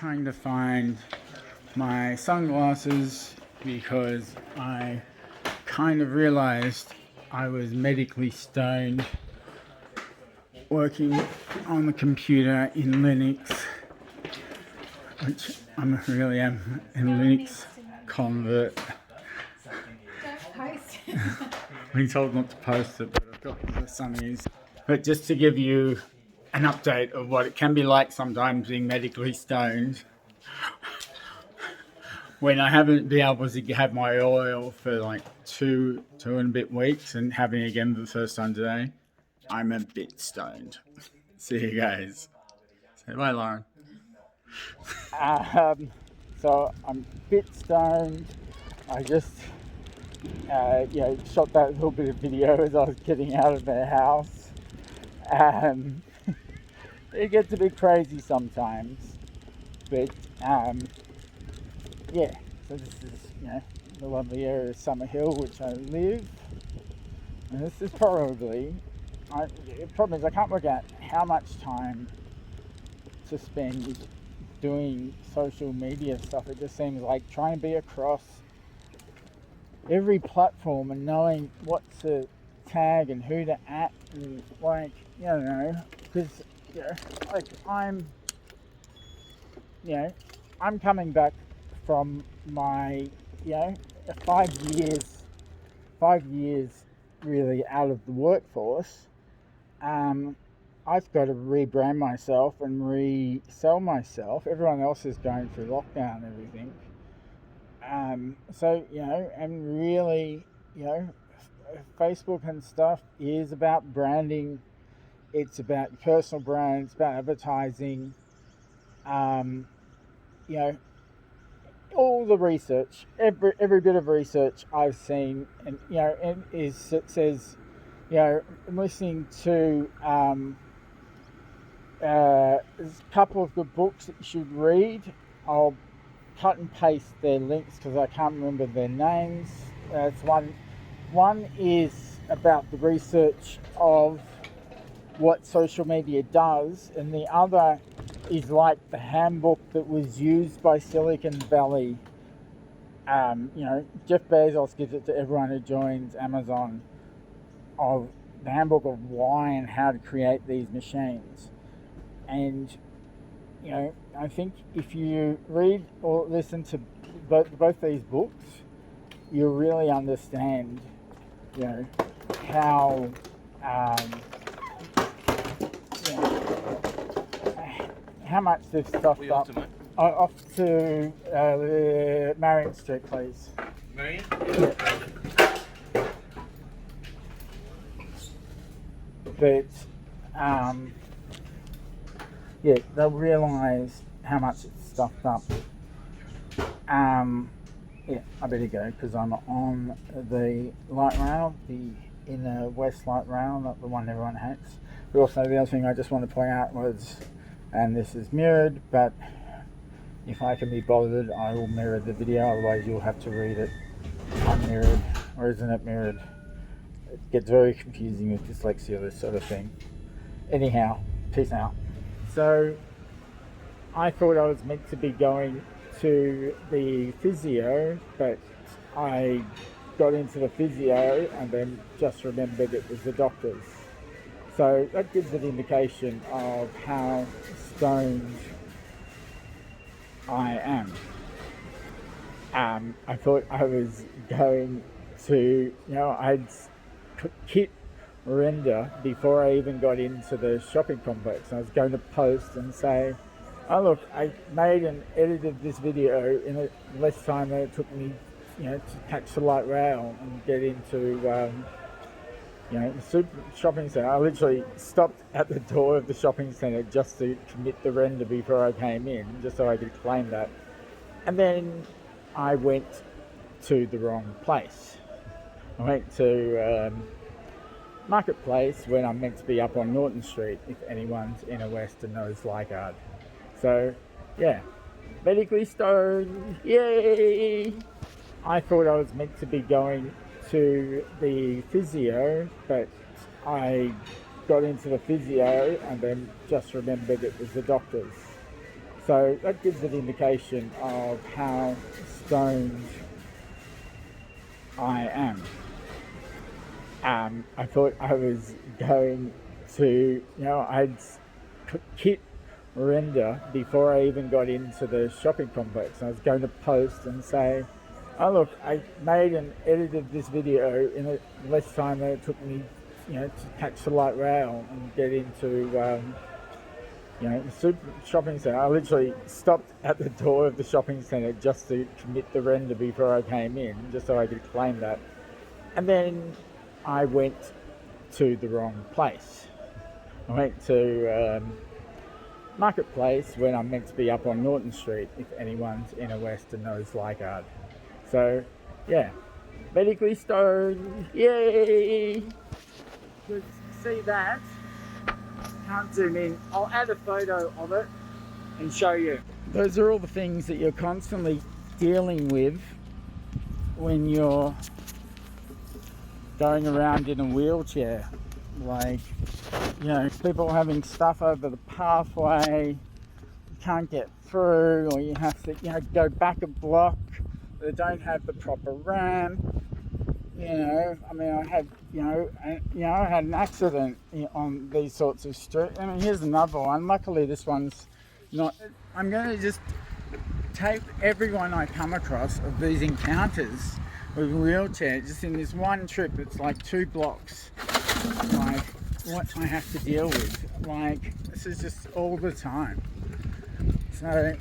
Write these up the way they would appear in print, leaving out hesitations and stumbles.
trying to find my sunglasses because I kind of realized I was medically stoned working on the computer in Linux, which I really am a Linux convert. Don't post it. I've been told not to post it, but I've got the sunnies. But just to give you an update of what it can be like sometimes being medically stoned, when I haven't been able to have my oil for like two and a bit weeks and having it again for the first time today, I'm a bit stoned. See you guys. Say bye, Lauren. So I'm a bit stoned. I just shot that little bit of video as I was getting out of the house. It gets a bit crazy sometimes, but yeah. So this is the lovely area of Summerhill, which I live, and this is probably. The problem is I can't work out how much time to spend doing social media stuff. It just seems like trying to be across every platform and knowing what to tag and who to at, and because I'm coming back from my 5 years really out of the workforce. I've got to rebrand myself and resell myself. Everyone else is going through lockdown and everything. And really, Facebook and stuff is about branding. It's about personal brand. It's about advertising. All the research, every bit of research I've seen, and it says, I'm listening to there's a couple of good books that you should read. I'll cut and paste their links because I can't remember their names. It's one is about the research of what social media does, and the other is like the handbook that was used by Silicon Valley. Jeff Bezos gives it to everyone who joins Amazon, of the handbook of why and how to create these machines. And I think if you read or listen to both these books, you'll really understand how how much they've stuffed up. Off to Marion Street, please. Marion? But they'll realise how much it's stuffed up. I better go because I'm on the light rail, the inner west light rail, not the one everyone hates. But also the other thing I just want to point out was, and this is mirrored, but if I can be bothered, I will mirror the video, otherwise you'll have to read it unmirrored, or isn't it mirrored? It gets very confusing with dyslexia, this sort of thing. Anyhow, peace out. So, I thought I was meant to be going to the physio, but I got into the physio and then just remembered it was the doctor's. So that gives an indication of how stoned I am. I thought I was going to, I'd hit render before I even got into the shopping complex. I was going to post and say, oh look, I made and edited this video in less time than it took me, to catch the light rail and get into the shopping centre. I literally stopped at the door of the shopping centre just to commit the render before I came in, just so I could explain that. And then I went to the wrong place. I went to Marketplace when I'm meant to be up on Norton Street, if anyone's inner west and knows Leichhardt. So, medically stoned, yay! I thought I was meant to be going to the physio, but I got into the physio and then just remembered it was the doctor's. So that gives an indication of how stoned I am. I thought I was going to, I'd hit render before I even got into the shopping complex. I was going to post and say, oh look, I made and edited this video in less time than it took me, to catch the light rail and get into, the shopping centre. I literally stopped at the door of the shopping centre just to commit the render before I came in, just so I could claim that. And then I went to the wrong place. I went to Marketplace when I'm meant to be up on Norton Street, if anyone's inner west and knows Leichhardt. So, yeah, medically stoned, yay! Good to see that. Can't zoom in. I'll add a photo of it and show you. Those are all the things that you're constantly dealing with when you're going around in a wheelchair. Like, people having stuff over the pathway, you can't get through, or you have to, go back a block. They don't have the proper ramp. I had, I had an accident on these sorts of streets. Here's another one. Luckily, this one's not. I'm going to just tape everyone I come across of these encounters with wheelchairs just in this one trip. It's like 2 blocks. Like what I have to deal with. Like this is just all the time. So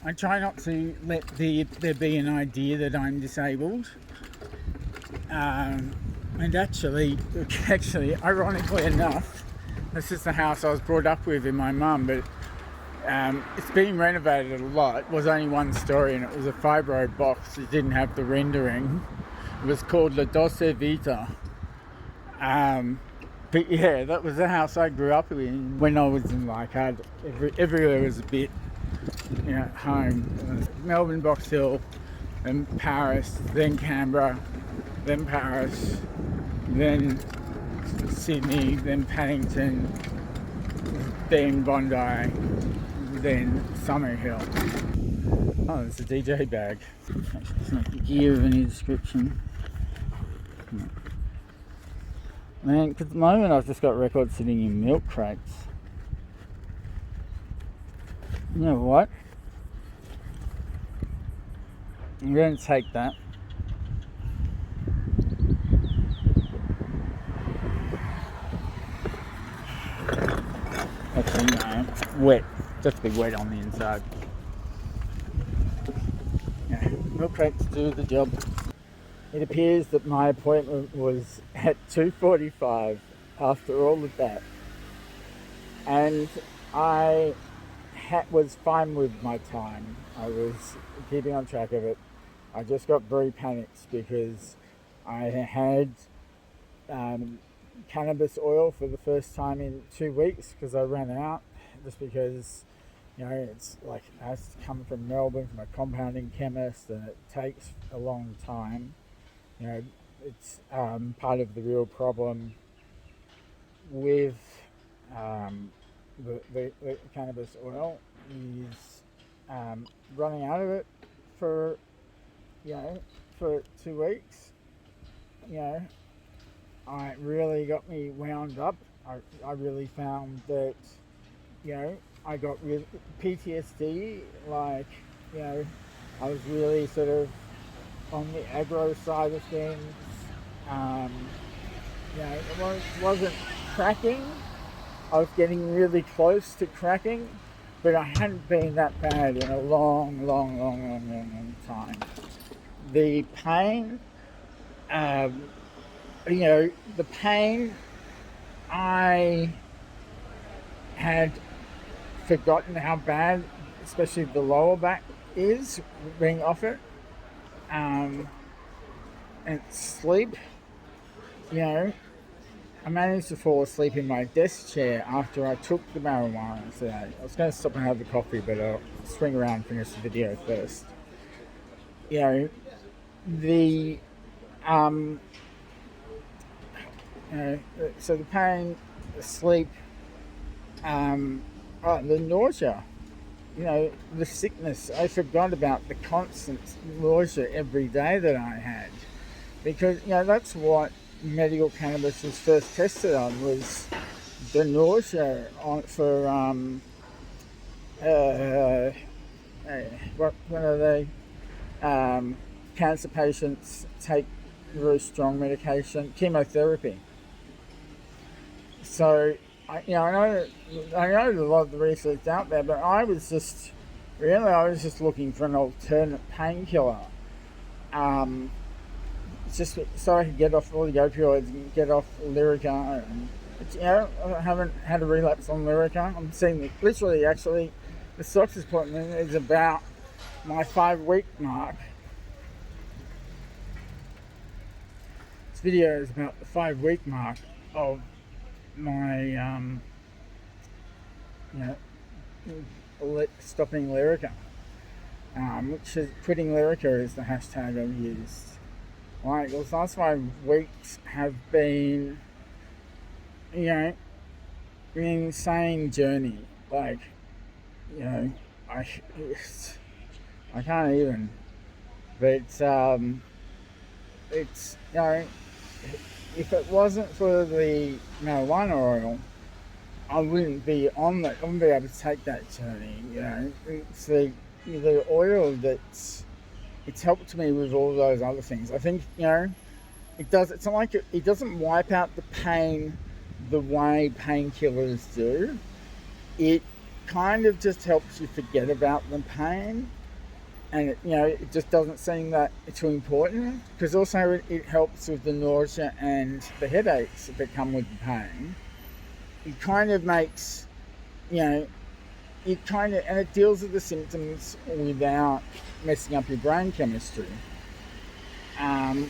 I try not to let there be an idea that I'm disabled. And actually, ironically enough, this is the house I was brought up with in my mum, but it's been renovated a lot. It was only 1 story and it was a fibro box. It didn't have the rendering. It was called La Doce Vita. But yeah, that was the house I grew up in when I was in Leichhardt. Everywhere was a bit, home. Melbourne, Box Hill, then Paris, then Canberra, then Paris, then Sydney, then Paddington, then Bondi, then Summerhill. Oh, it's a DJ bag. It's not gear of any description. Man, because at the moment I've just got records sitting in milk crates. You know what? I'm going to take that. Actually, no. Wet. Just to be wet on the inside. Yeah, milk crates do the job. It appears that my appointment was at 2:45 after all of that. And I was fine with my time. I was keeping on track of it. I just got very panicked because I had cannabis oil for the first time in 2 weeks because I ran out, just because it's like it has to come from Melbourne from a compounding chemist and it takes a long time. It's part of the real problem with the cannabis oil is running out of it for 2 weeks. It really got me wound up. I really found that I got PTSD. Like I was really sort of on the aggro side of things. It wasn't cracking. I was getting really close to cracking, but I hadn't been that bad in a long time. The pain, I had forgotten how bad, especially the lower back is, being off it. And sleep, I managed to fall asleep in my desk chair after I took the marijuana today. I was going to stop and have a coffee, but I'll swing around and finish the video first. So the pain, the sleep, the nausea, the sickness. I forgot about the constant nausea every day that I had, because that's what medical cannabis was first tested on, was the nausea for what are they? Cancer patients take very strong medication, chemotherapy. So I know there's a lot of the research out there, but I was just looking for an alternate painkiller, just so I could get off all the opioids and get off Lyrica. And, I haven't had a relapse on Lyrica. I'm seeing literally, actually, the doctor's appointment is about my 5-week mark. This video is about the 5-week mark of my stopping Lyrica, which is quitting Lyrica is the hashtag I've used. Right, those last 5 weeks have been an insane journey. Like, I can't even, but it's if it wasn't for the marijuana oil, I wouldn't be on that. I wouldn't be able to take that journey. It's the oil that's helped me with all those other things. I think it does. It's not like it doesn't wipe out the pain the way painkillers do. It kind of just helps you forget about the pain, and it just doesn't seem that too important, because also it helps with the nausea and the headaches that come with the pain. It kind of makes, and it deals with the symptoms without messing up your brain chemistry. And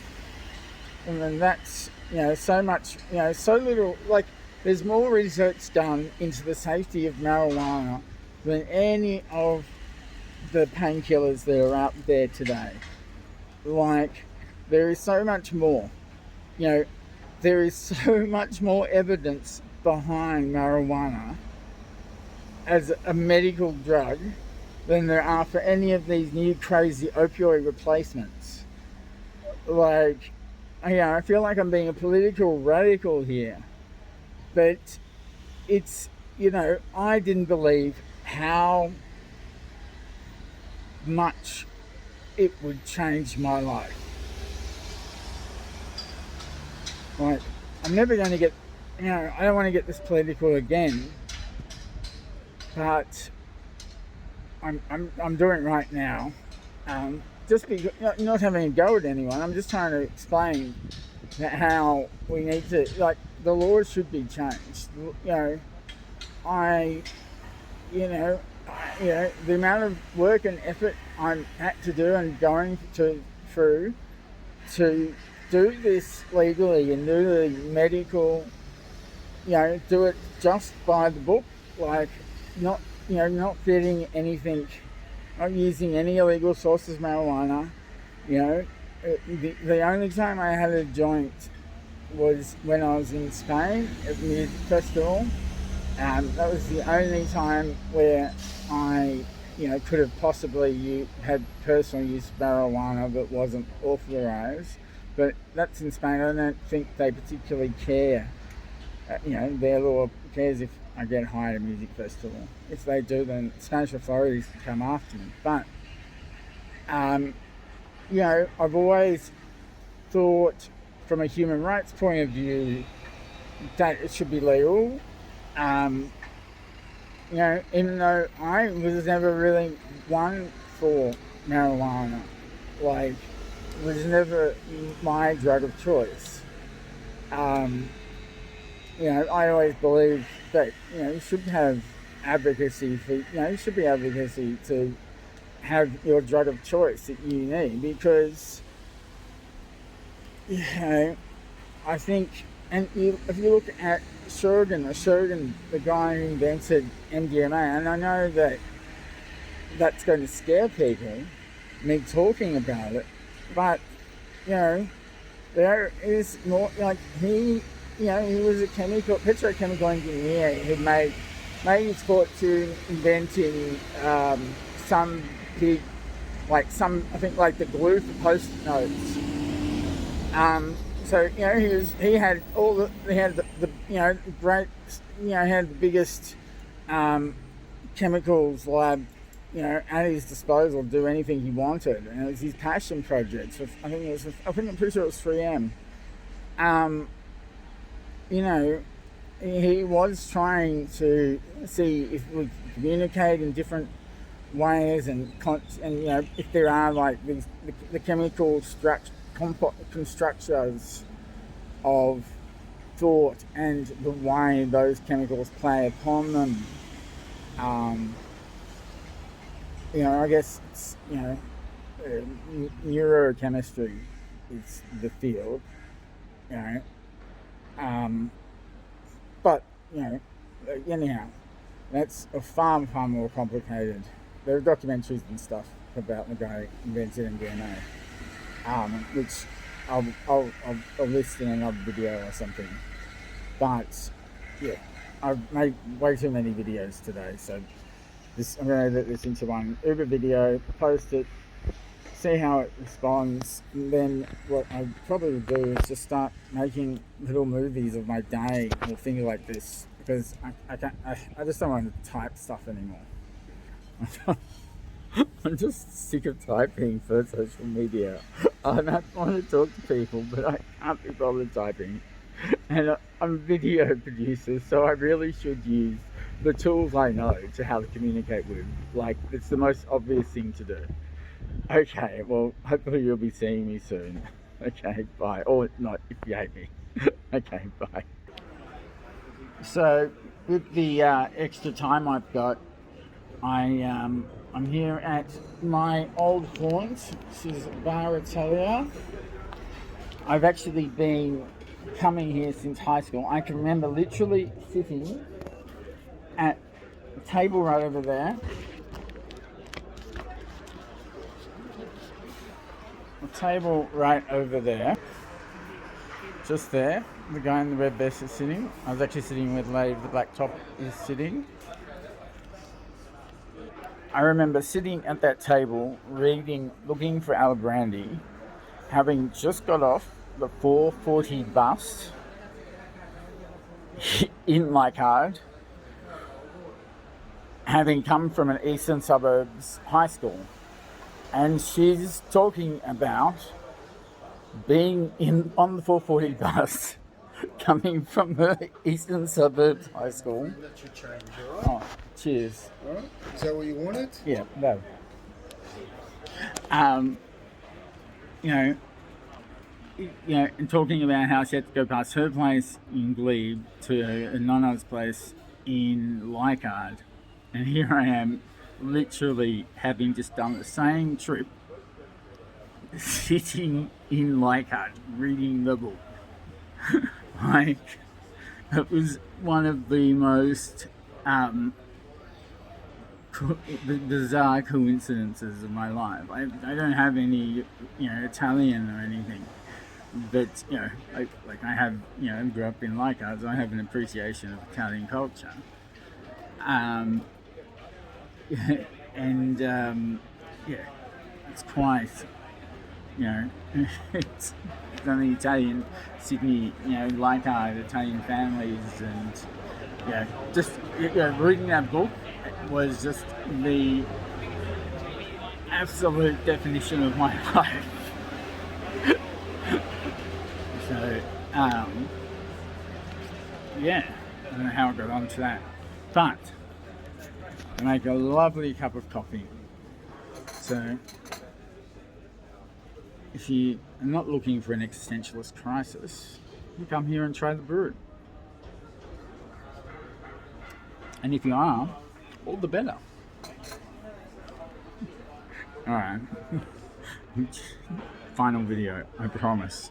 then that's, so much, so little, like, there's more research done into the safety of marijuana than any of the painkillers that are out there today. Like, there is so much more. There is so much more evidence behind marijuana as a medical drug than there are for any of these new crazy opioid replacements. Like, I feel like I'm being a political radical here, but it's, I didn't believe how much it would change my life. Like, I'm never going to get, I don't want to get this political again, but I'm doing it right now. Just because, not having a go at anyone, I'm just trying to explain how we need to, like, the laws should be changed. The amount of work and effort I'm had to do and going through to do this legally and do the medical, do it just by the book, like, not getting anything, not using any illegal sources of marijuana. The only time I had a joint was when I was in Spain at the music festival. That was the only time where I, could have possibly had personal use of marijuana that wasn't authorised. But that's in Spain. I don't think they particularly care. Their law cares if I get high at a music festival. If they do, then Spanish authorities can come after me. But, I've always thought, from a human rights point of view, that it should be legal. Even though I was never really one for marijuana, like, it was never my drug of choice. I always believed that, you should have advocacy for, you should be advocacy to have your drug of choice that you need, because, I think, and if you look at Shogun, the guy who invented MDMA, and I know that that's going to scare people, me talking about it, but, there is more, like, he was a petrochemical engineer who made made his fortune inventing some big, like some, I think like the glue for post-it notes. So you know he had all the you know great, you know, he had the biggest chemicals lab, you know, at his disposal to do anything he wanted, and it was his passion project. So I'm pretty sure it was 3M. You know, he was trying to see if we could communicate in different ways, and you know, if there are like these the chemical constructors of thought and the way those chemicals play upon them. You know, I guess it's, you know, neurochemistry is the field, you know, but you know, anyhow, that's a far more complicated. There are documentaries and stuff about the guy who invented DNA, which I'll list in another video or something. But yeah, I've made way too many videos today, so I'm going to let this into one Uber video, post it, see how it responds, and then what I probably would do is just start making little movies of my day or things like this, because I just don't want to type stuff anymore. I'm just sick of typing for social media. I don't want to talk to people, but I can't be bothered typing. And I'm a video producer, so I really should use the tools I know to how to communicate with. Like, it's the most obvious thing to do. Okay, well, hopefully you'll be seeing me soon. Okay, bye. Or not, if you hate me. Okay, bye. So, with the extra time I've got, I'm here at my old haunt. This is Bar Italia. I've actually been coming here since high school. I can remember literally sitting at a table right over there. A table right over there. Just there. The guy in the red vest is sitting. I was actually sitting where the lady with the black top is sitting. I remember sitting at that table, reading, looking for Albrandi, having just got off the 4:40 bus in Leichhardt, having come from an eastern suburbs high school, and she's talking about being on the 4:40 bus, coming from the eastern suburbs high school. That's your change, alright? Oh, cheers. Alright? Is that what you wanted? Yeah, no. You know, and talking about how she had to go past her place in Glebe to a nonna's place in Leichhardt, and here I am, literally having just done the same trip, sitting in Leichhardt reading the book. Like, it was one of the most bizarre coincidences of my life. I don't have any, you know, Italian or anything, but you know, like I have, you know, grew up in Leichhardt, so I have an appreciation of Italian culture. Yeah, it's quite, you know, it's only Italian Sydney, you know, Leichhardt, Italian families, and yeah, just, you know, reading that book was just the absolute definition of my life. So, yeah, I don't know how I got onto that, but I make a lovely cup of coffee. So, if you are not looking for an existentialist crisis, you come here and try the brew. And if you are, all the better. Alright. Final video, I promise.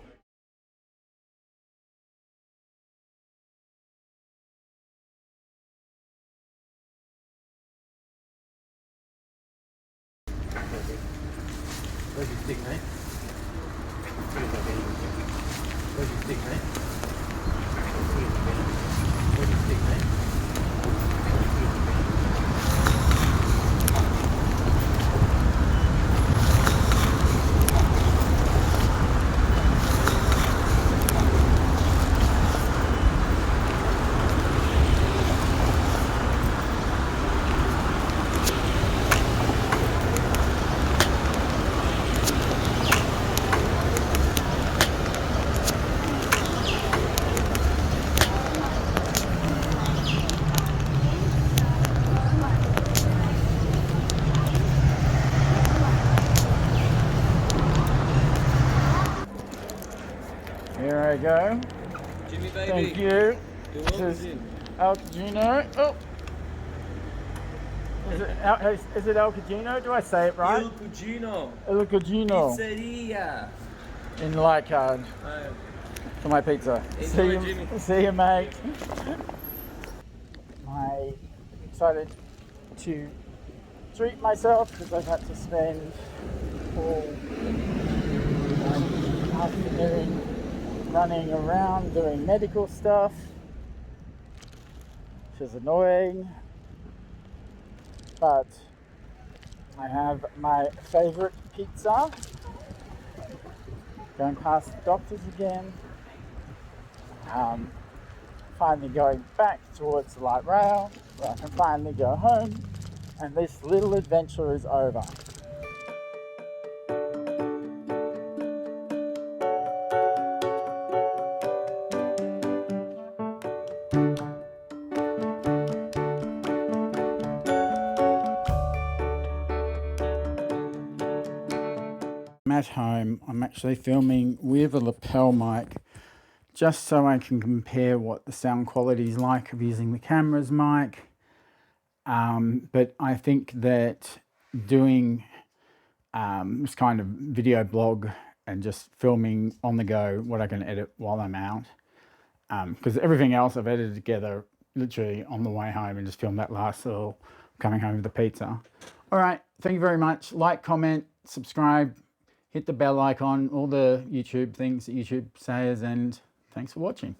Where's your stick, mate? Where's your stick, mate? Where's your stick, mate? you go. Jimmy, baby. Thank you. You're This welcome, is Jim. El Cugino. Oh, is it El Cugino? Do I say it right? Il Cugino. El Cugino. Pizzeria. In the like card for my pizza. Enjoy, Jimmy. See you, mate. I'm excited to treat myself because I've had to spend all afternoon running around doing medical stuff, which is annoying, but I have my favorite pizza. Going past the doctors again. Finally going back towards the light rail where I can finally go home, and this little adventure is over. I'm at home. I'm actually filming with a lapel mic just so I can compare what the sound quality is like of using the camera's mic. But I think that doing this kind of video blog and just filming on the go what I can edit while I'm out, because everything else I've edited together literally on the way home and just filmed that last little coming home with the pizza. All right, thank you very much. Like, comment, subscribe, hit the bell icon, all the YouTube things that YouTube says, and thanks for watching.